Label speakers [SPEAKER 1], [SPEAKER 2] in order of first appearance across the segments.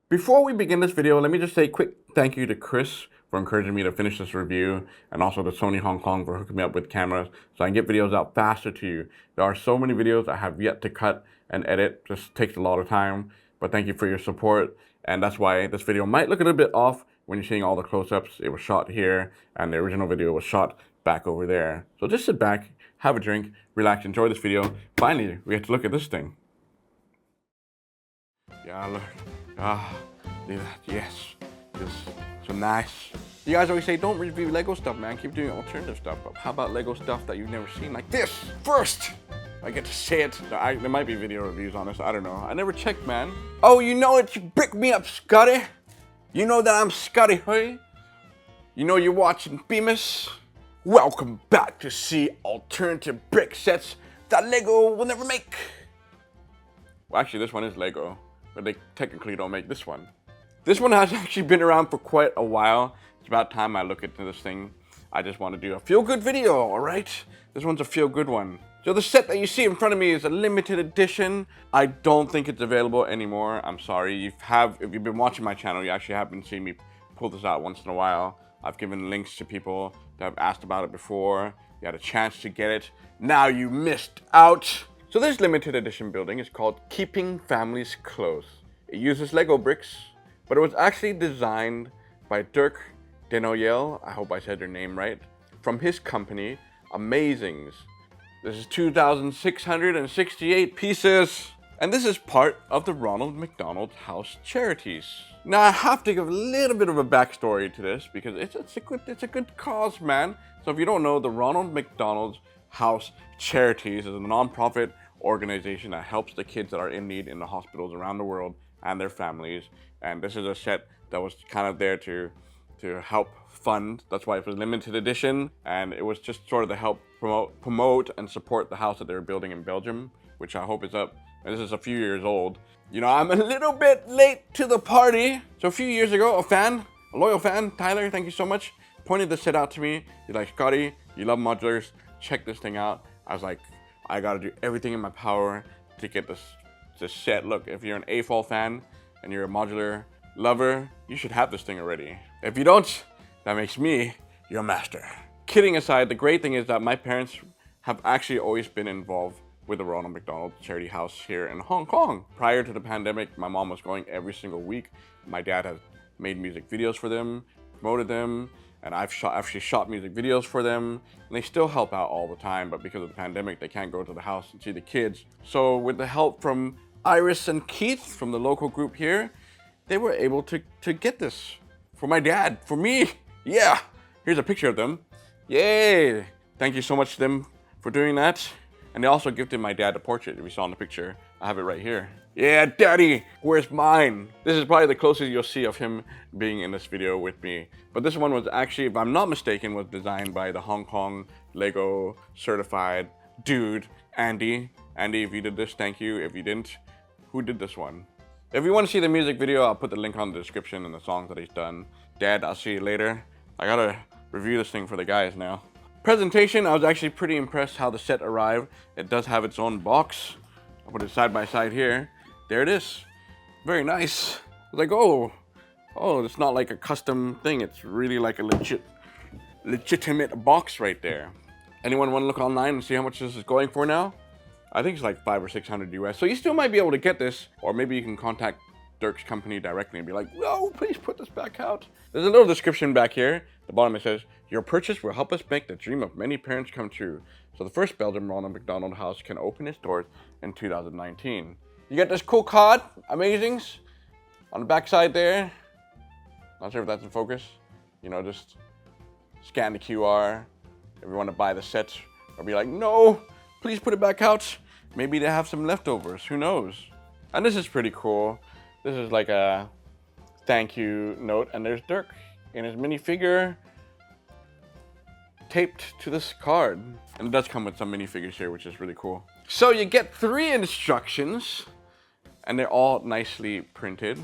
[SPEAKER 1] Before we begin this video, let me just say a quick thank you to Chris for encouraging me to finish this review, and also to Sony Hong Kong for hooking me up with cameras so I can get videos out faster to you. There are so many videos I have yet to cut and edit, just takes a lot of time, but thank you for your support, and that's why this video might look a little bit off when you're seeing all the close-ups. It was shot here, and the original video was shot back over there. So just sit back, have a drink, relax, enjoy this video. Finally, we get to look at this thing. Yeah, look. Look at that. Yes. It's so nice. You guys always say, don't review Lego stuff, man. Keep doing alternative stuff. But how about Lego stuff that you've never seen? Like this. First, I get to say it. There might be video reviews on this. I don't know. I never checked, man. Oh, you know it. You brick me up, Scottie. You know that I'm Scottie, hey? You know you're watching Bemis. Welcome back to see alternative brick sets that Lego will never make. Well, actually, this one is Lego, but they technically don't make this one. This one has actually been around for quite a while. It's about time I look into this thing. I just want to do a feel-good video, all right? This one's a feel-good one. So the set that you see in front of me is a limited edition. I don't think it's available anymore. I'm sorry. If you've been watching my channel, you actually have been seeing me pull this out once in a while. I've given links to people that have asked about it before. You had a chance to get it. Now you missed out. So this limited edition building is called Keeping Families Close. It uses Lego bricks, but it was actually designed by Dirk Denoyelle, I hope I said your name right, from his company, Amazings. This is 2,668 pieces, and this is part of the Ronald Mcdonald House charities. Now I have to give a little bit of a backstory to this because it's a good cause, man. So if you don't know, the Ronald McDonald House Charities is a non-profit organization that helps the kids that are in need in the hospitals around the world and their families. And this is a set that was kind of there to help fund. That's why it was limited edition, and it was just sort of to help promote and support the house that they were building in Belgium, which I hope is up. And this is a few years old. You know, I'm a little bit late to the party. So a few years ago, a loyal fan, Tyler, thank you so much, pointed this set out to me. He's like, Scottie, you love modulars, check this thing out. I was like, I gotta do everything in my power to get this set. Look, if you're an afol fan and you're a modular lover, you should have this thing already. If you don't, that makes me your master. Kidding aside, the great thing is that my parents have actually always been involved with the Ronald McDonald Charity House here in Hong Kong. Prior to the pandemic, my mom was going every single week. My dad has made music videos for them, promoted them, and I've actually shot music videos for them, and they still help out all the time, but because of the pandemic, they can't go to the house and see the kids. So with the help from Iris and Keith from the local group here, they were able to get this for my dad, for me. Yeah, here's a picture of them. Yay! Thank you so much to them for doing that. And they also gifted my dad a portrait, if you saw in the picture. I have it right here. Yeah, Daddy, where's mine? This is probably the closest you'll see of him being in this video with me. But this one was actually, if I'm not mistaken, was designed by the Hong Kong Lego certified dude, Andy. Andy, if you did this, thank you. If you didn't, who did this one? If you want to see the music video, I'll put the link on the description and the songs that he's done. Dad, I'll see you later. I gotta review this thing for the guys now. Presentation, I was actually pretty impressed how the set arrived. It does have its own box. I'll put it side by side here. There it is. Very nice. I was like, oh, it's not like a custom thing. It's really like a legitimate box right there. Anyone want to look online and see how much this is going for now? I think it's like $500 or $600 US. So you still might be able to get this, or maybe you can contact Dirk's company directly and be like, no, please put this back out. There's a little description back here. At the bottom it says, your purchase will help us make the dream of many parents come true. So the first Belgium Ronald McDonald House can open its doors in 2019. You get this cool card, Amazings, on the back side there. Not sure if that's in focus. You know, just scan the QR. If you want to buy the set, or be like, no, please put it back out. Maybe they have some leftovers, who knows? And this is pretty cool. This is like a thank you note, and there's Dirk in his minifigure taped to this card. And it does come with some minifigures here, which is really cool. So you get 3 instructions, and they're all nicely printed,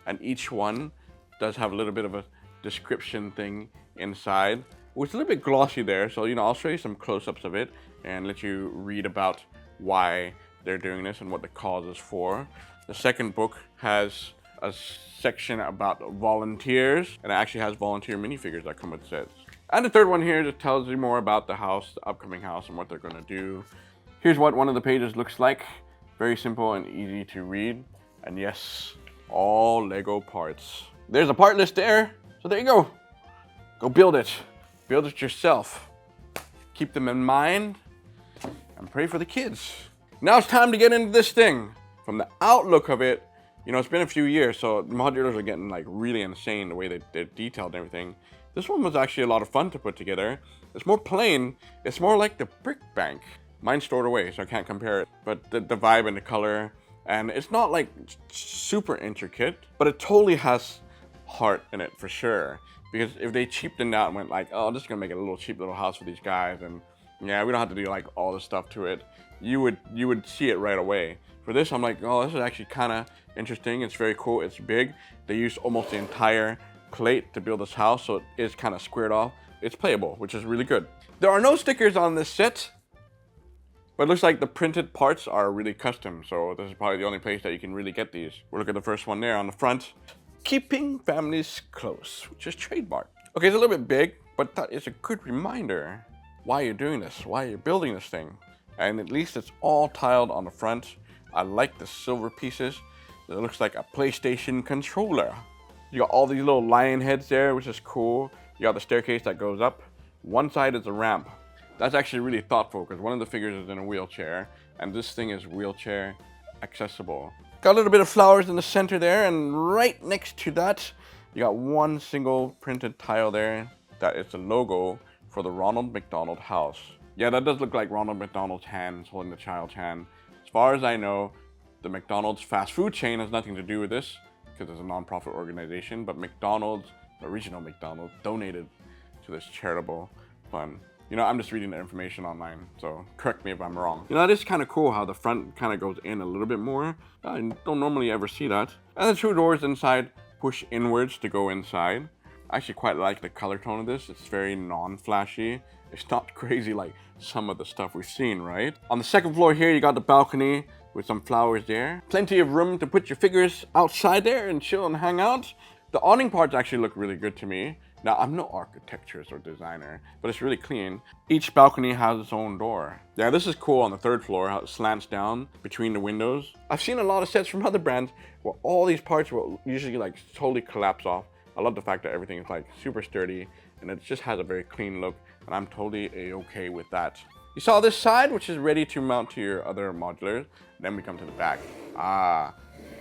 [SPEAKER 1] and each one does have a little bit of a description thing inside. It's a little bit glossy there, so I'll show you some close-ups of it and let you read about why they're doing this and what the cause is for. The second book has a section about volunteers, and it actually has volunteer minifigures that come with sets. And the third one here just tells you more about the house, the upcoming house, and what they're gonna do. Here's what one of the pages looks like. Very simple and easy to read. And yes, all Lego parts. There's a part list there, so there you go. Go build it. Build it yourself. Keep them in mind and pray for the kids. Now it's time to get into this thing. From the outlook of it, you know, it's been a few years, so modulars are getting like really insane the way they're detailed and everything. This one was actually a lot of fun to put together. It's more plain. It's more like the brick bank. Mine's stored away, so I can't compare it. But the vibe and the color, and it's not like super intricate, but it totally has heart in it for sure. Because if they cheaped out and went like, oh, I'm just gonna make a little cheap little house for these guys, and yeah, we don't have to do like all this stuff to it, you would see it right away. For this, I'm like, oh, this is actually kind of interesting. It's very cool. It's big. They used almost the entire plate to build this house, so it is kind of squared off. It's playable, which is really good. There are no stickers on this set, but it looks like the printed parts are really custom, so this is probably the only place that you can really get these. We'll look at the first one there on the front. Keeping families close, which is trademark. Okay, it's a little bit big, but that is a good reminder why you're doing this, why you're building this thing. And at least it's all tiled on the front. I like the silver pieces. It looks like a PlayStation controller. You got all these little lion heads there, which is cool. You got the staircase that goes up. One side is a ramp. That's actually really thoughtful because one of the figures is in a wheelchair, and this thing is wheelchair accessible. Got a little bit of flowers in the center there, and right next to that, you got one single printed tile there that is the logo for the Ronald Mcdonald House. Yeah, that does look like Ronald McDonald's hands holding the child's hand. As far as I know, the McDonald's fast food chain has nothing to do with this because it's a non-profit organization, but McDonald's, the original McDonald's, donated to this charitable fund. You know, I'm just reading the information online, so correct me if I'm wrong. You know, it is kind of cool how the front kind of goes in a little bit more. I don't normally ever see that. And the two doors inside push inwards to go inside. I actually quite like the color tone of this. It's very non-flashy. It's not crazy like some of the stuff we've seen, right? On the second floor here, you got the balcony with some flowers there. Plenty of room to put your figures outside there and chill and hang out. The awning parts actually look really good to me. Now, I'm no architecturist or designer, but it's really clean. Each balcony has its own door. Yeah, this is cool on the third floor, how it slants down between the windows. I've seen a lot of sets from other brands where all these parts will usually like totally collapse off. I love the fact that everything is like super sturdy and it just has a very clean look, and I'm totally a-okay with that. You saw this side, which is ready to mount to your other modulars. Then we come to the back.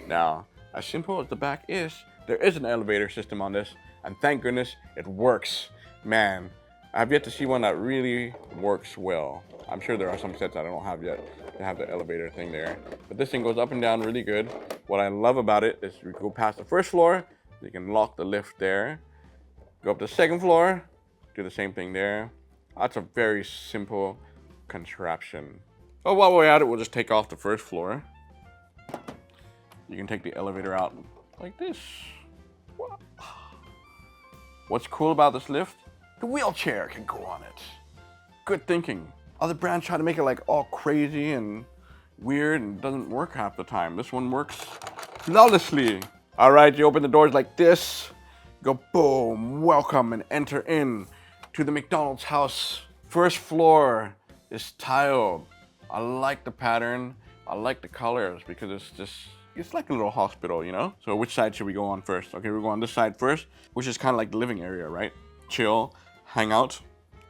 [SPEAKER 1] Now, as simple as the back is, there is an elevator system on this, and thank goodness it works. Man, I've yet to see one that really works well. I'm sure there are some sets that I don't have yet that have the elevator thing there, but this thing goes up and down really good. What I love about it is we go past the first floor, you can lock the lift there, go up to the second floor, do the same thing there. That's a very simple contraption. Oh, while we're at it, we'll just take off the first floor. You can take the elevator out like this. Wow. What's cool about this lift? The wheelchair can go on it. Good thinking. Other brands try to make it like all crazy and weird and doesn't work half the time. This one works flawlessly. All right, you open the doors like this, go boom, welcome and enter in to the McDonald's house. First floor is tiled. I like the pattern. I like the colors because it's like a little hospital, you know? So which side should we go on first? Okay, we'll go on this side first, which is kind of like the living area, right? Chill, hang out.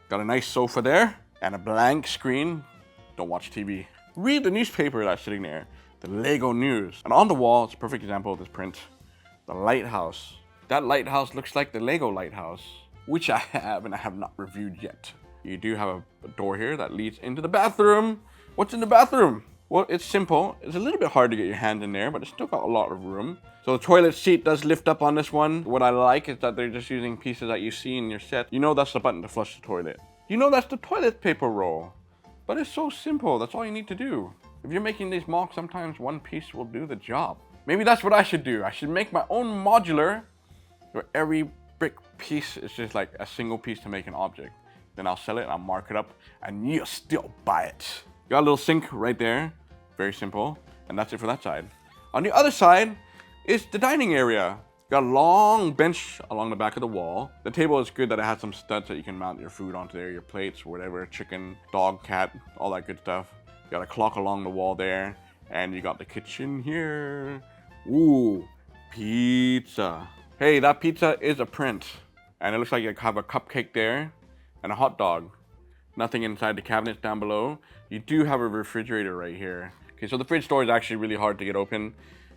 [SPEAKER 1] Got a nice sofa there and a blank screen. Don't watch TV. Read the newspaper that's sitting there, the Lego News. And on the wall, it's a perfect example of this print, the lighthouse. That lighthouse looks like the Lego lighthouse, which I have and I have not reviewed yet. You do have a door here that leads into the bathroom. What's in the bathroom? Well, it's simple. It's a little bit hard to get your hand in there, but it's still got a lot of room. So the toilet seat does lift up on this one. What I like is that they're just using pieces that you see in your set. You know that's the button to flush the toilet. You know that's the toilet paper roll. But it's so simple. That's all you need to do. If you're making these mocks, sometimes one piece will do the job. Maybe that's what I should do. I should make my own modular where every brick piece is just like a single piece to make an object. Then I'll sell it and I'll mark it up and you'll still buy it. Got a little sink right there. Very simple. And that's it for that side. On the other side is the dining area. Got a long bench along the back of the wall. The table is good that it has some studs that you can mount your food onto there, your plates, whatever, chicken, dog, cat, all that good stuff. Got a clock along the wall there, and you got the kitchen here. Ooh, pizza. Hey, that pizza is a print. And it looks like you have a cupcake there and a hot dog. Nothing inside the cabinets down below. You do have a refrigerator right here. Okay, so the fridge door is actually really hard to get open.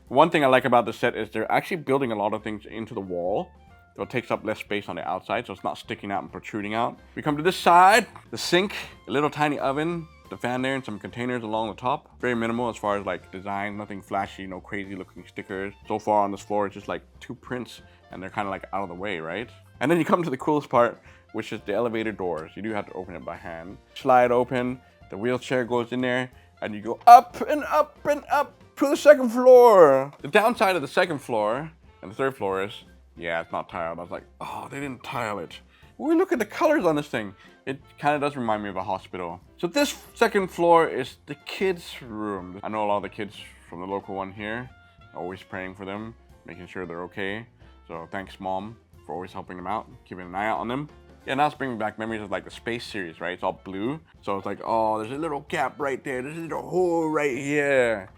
[SPEAKER 1] One thing I like about the set is they're actually building a lot of things into the wall. So it takes up less space on the outside, so it's not sticking out and protruding out. We come to this side, the sink, a little tiny oven, the fan there, and some containers along the top. Very minimal as far as like design, nothing flashy, no crazy looking stickers. So far on this floor, it's just like 2 prints, and they're kind of like out of the way, right? And then you come to the coolest part, which is the elevator doors. You do have to open it by hand. Slide open, the wheelchair goes in there, and you go up and up and up to the 2nd floor. The downside of the 2nd floor and the 3rd floor is, yeah, it's not tiled. I was like, oh, they didn't tile it. Well, look at the colors on this thing. It kind of does remind me of a hospital. So this 2nd floor is the kids' room. I know a lot of the kids from the local one here. Always praying for them, making sure they're okay. So thanks, Mom, for always helping them out, keeping an eye out on them. Yeah, now it's bringing back memories of like the space series, right? It's all blue. So it's like, oh, there's a little gap right there. There's a little hole right here.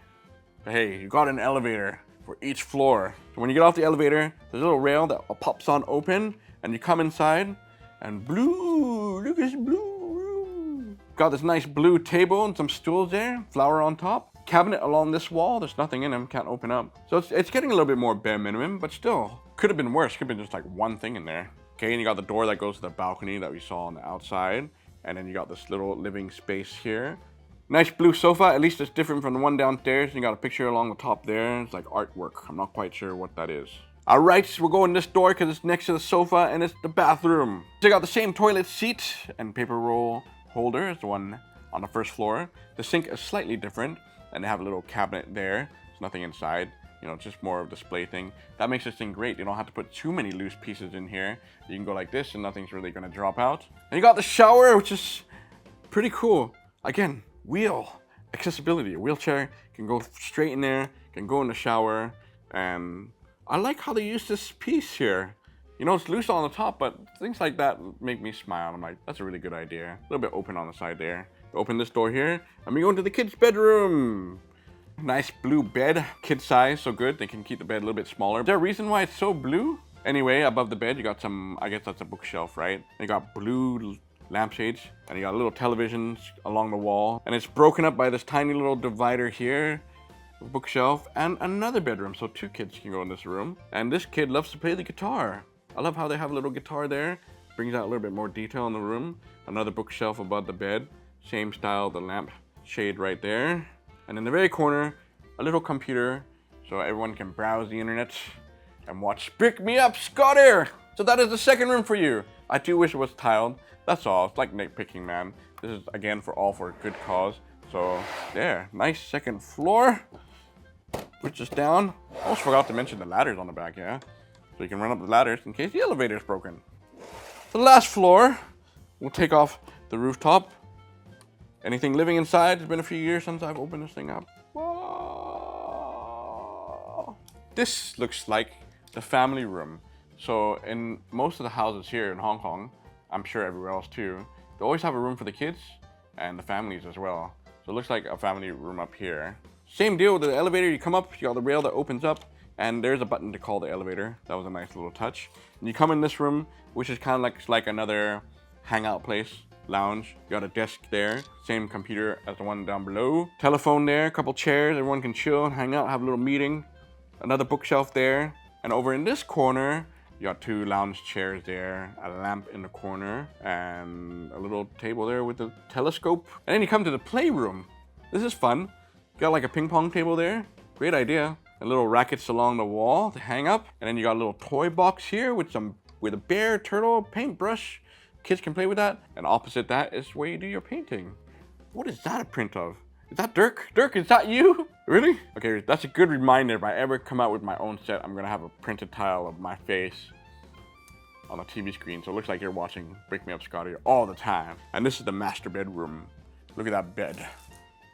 [SPEAKER 1] But hey, you got an elevator for each floor. So when you get off the elevator, there's a little rail that pops on open, and you come inside, and blue, look at this blue room. Got this nice blue table and some stools there, flower on top. Cabinet along this wall, there's nothing in them, can't open up. So it's getting a little bit more bare minimum, but still, could have been worse. Could have been just like one thing in there. Okay, and you got the door that goes to the balcony that we saw on the outside. And then you got this little living space here. Nice blue sofa, at least it's different from the one downstairs. You got a picture along the top there. It's like artwork. I'm not quite sure what that is. All right, so we're going this door because it's next to the sofa and it's the bathroom. So you got the same toilet seat and paper roll holder as the one on the 1st floor. The sink is slightly different, and they have a little cabinet there. There's nothing inside. You know, just more of a display thing. That makes this thing great. You don't have to put too many loose pieces in here. You can go like this and nothing's really gonna drop out. And you got the shower, which is pretty cool. Again, wheel accessibility. A wheelchair can go straight in there, can go in the shower. And I like how they use this piece here. You know, it's loose on the top, but things like that make me smile. I'm like, that's a really good idea. A little bit open on the side there. Open this door here, and we go into the kids' bedroom. Nice blue bed, kid size, so good. They can keep the bed a little bit smaller. Is there a reason why it's so blue? Anyway, above the bed, you got some, I guess that's a bookshelf, right? You got blue lampshades, and you got little televisions along the wall. And it's broken up by this tiny little divider here, bookshelf, and another bedroom. So 2 kids can go in this room. And this kid loves to play the guitar. I love how they have a little guitar there. Brings out a little bit more detail in the room. Another bookshelf above the bed. Same style, the lamp shade right there. And in the very corner, a little computer so everyone can browse the internet and watch Pick Me Up, Scottie! So that is the 2nd room for you. I do wish it was tiled. That's all. It's like nitpicking, man. This is, again, for a good cause. So, there. Nice 2nd floor. Push this down. Almost forgot to mention the ladders on the back, yeah? So you can run up the ladders in case the elevator is broken. The last floor, we'll take off the rooftop. Anything living inside? It's been a few years since I've opened this thing up. Whoa. This looks like the family room. So in most of the houses here in Hong Kong, I'm sure everywhere else too, they always have a room for the kids and the families as well. So it looks like a family room up here. Same deal with the elevator. You come up, you got the rail that opens up, and there's a button to call the elevator. That was a nice little touch. And you come in this room, which is kind of like another hangout place. Lounge. You got a desk there, same computer as the one down below. Telephone there, a couple chairs, everyone can chill and hang out, have a little meeting. Another bookshelf there. And over in this corner, you got 2 lounge chairs there, a lamp in the corner, and a little table there with a telescope. And then you come to the playroom. This is fun. You got like a ping pong table there. Great idea. And little rackets along the wall to hang up. And then you got a little toy box here with a bear, turtle, paintbrush. Kids can play with that. And opposite that is where you do your painting. What is that a print of? Is that Dirk? Dirk, is that you? Really? Okay, that's a good reminder. If I ever come out with my own set, I'm gonna have a printed tile of my face on the TV screen. So it looks like you're watching Break Me Up, Scottie all the time. And this is the master bedroom. Look at that bed.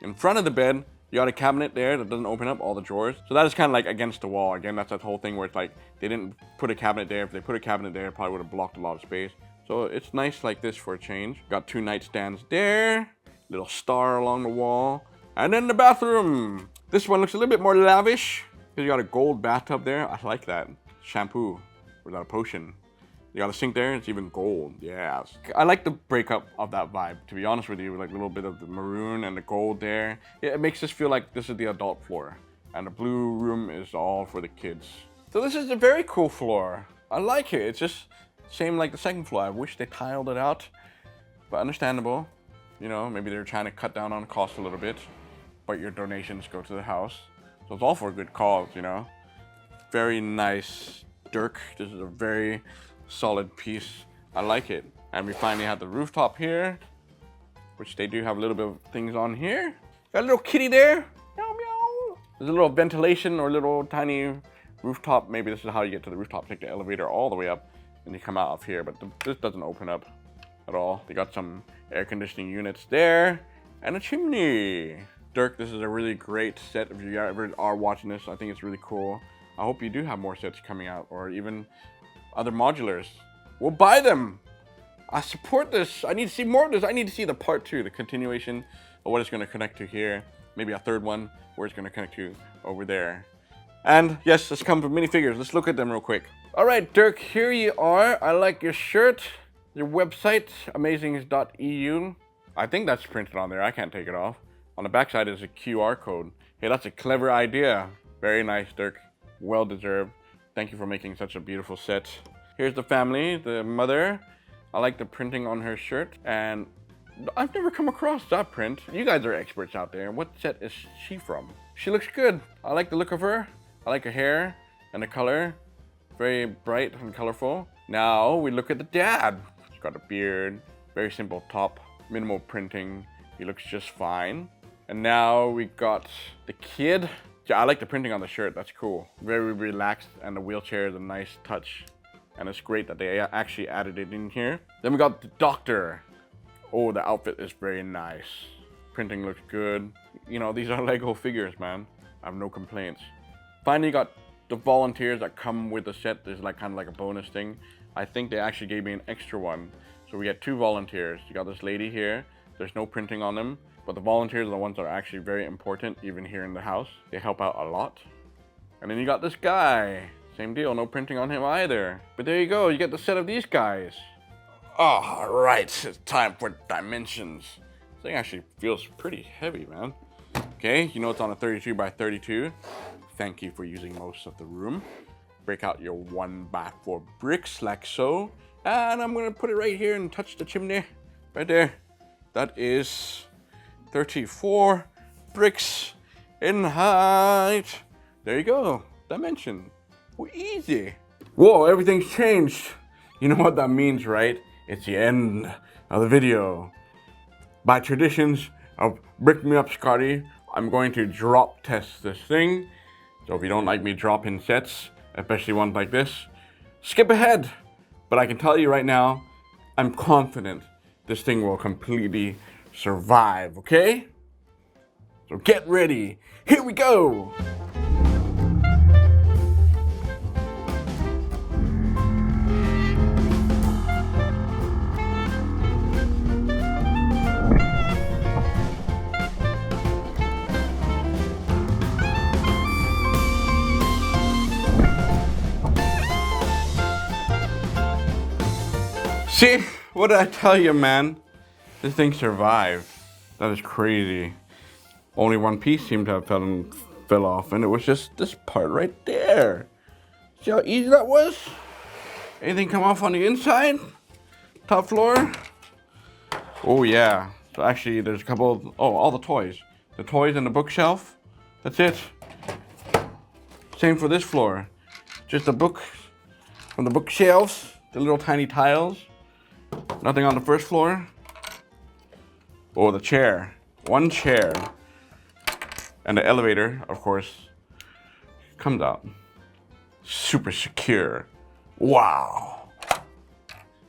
[SPEAKER 1] In front of the bed, You got a cabinet there that doesn't open up, all the drawers. So that is kind of like against the wall. Again, that's that whole thing where it's like they didn't put a cabinet there. If they put a cabinet there, it probably would have blocked a lot of space. So it's nice like this for a change. Got 2 nightstands there, little star along the wall. And then the bathroom. This one looks a little bit more lavish. You got a gold bathtub there. I like that. Shampoo without a potion. You got a sink there, it's even gold. Yes. I like the breakup of that vibe, to be honest with you, like a little bit of the maroon and the gold there. Yeah, it makes us feel like this is the adult floor. And the blue room is all for the kids. So this is a very cool floor. I like it. It's just same like the second floor. I wish they tiled it out, but understandable. You know, maybe they're trying to cut down on cost a little bit, but your donations go to the house. So it's all for a good cause, you know. Very nice, Dirk. This is a very solid piece. I like it. And we finally have the rooftop here, which they do have a little bit of things on here. Got a little kitty there. Meow meow. There's a little ventilation or little tiny rooftop. Maybe this is how you get to the rooftop. Take the elevator all the way up and you come out of here, but this doesn't open up at all. They got some air conditioning units there and a chimney. Dirk, this is a really great set. If you ever are watching this, I think it's really cool. I hope you do have more sets coming out, or even other modulars. We'll buy them. I support this. I need to see more of this. I need to see the part 2, the continuation of what it's going to connect to here. Maybe a third one where it's going to connect to over there. And yes, let's come to minifigures. Let's look at them real quick. All right, Dirk, here you are. I like your shirt, your website, amazings.eu. I think that's printed on there. I can't take it off. On the back side is a QR code. Hey, that's a clever idea. Very nice, Dirk. Well deserved. Thank you for making such a beautiful set. Here's the family, the mother. I like the printing on her shirt, and I've never come across that print. You guys are experts out there. What set is she from? She looks good. I like the look of her. I like her hair and the color. Very bright and colorful. Now we look at the dad. He's got a beard, very simple top, minimal printing. He looks just fine. And now we got the kid. Yeah, I like the printing on the shirt. That's cool. Very relaxed, and the wheelchair is a nice touch. And it's great that they actually added it in here. Then we got the doctor. Oh, the outfit is very nice. Printing looks good. You know, these are Lego figures, man. I have no complaints. Finally got the volunteers that come with the set. There's like kind of like a bonus thing. I think they actually gave me an extra one. So we get 2 volunteers. You got this lady here. There's no printing on them. But the volunteers are the ones that are actually very important, even here in the house. They help out a lot. And then you got this guy. Same deal, no printing on him either. But there you go, you get the set of these guys. All right, it's time for dimensions. This thing actually feels pretty heavy, man. Okay, you know it's on a 32 by 32. Thank you for using most of the room. Break out your 1x4 bricks like so. And I'm gonna put it right here and touch the chimney. Right there. That is 34 bricks in height. There you go, dimension. Well, easy. Whoa, everything's changed. You know what that means, right? It's the end of the video. By traditions of Brick Me Up Scotty, I'm going to drop test this thing. So if you don't like me dropping sets, especially ones like this, skip ahead. But I can tell you right now, I'm confident this thing will completely survive, okay? So get ready. Here we go. See, what did I tell you, man? This thing survived. That is crazy. Only one piece seemed to have fell off, and it was just this part right there. See how easy that was? Anything come off on the inside? Top floor? Oh yeah. So actually there's a couple of, all the toys. The toys and the bookshelf. That's it. Same for this floor. Just the book from the bookshelves, the little tiny tiles. Nothing on the first floor. Oh, the chair. One chair. And the elevator, of course, comes out. Super secure. Wow.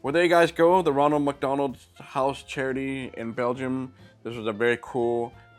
[SPEAKER 1] Well, there you guys go. The Ronald Mcdonald House charity in Belgium. This was a very cool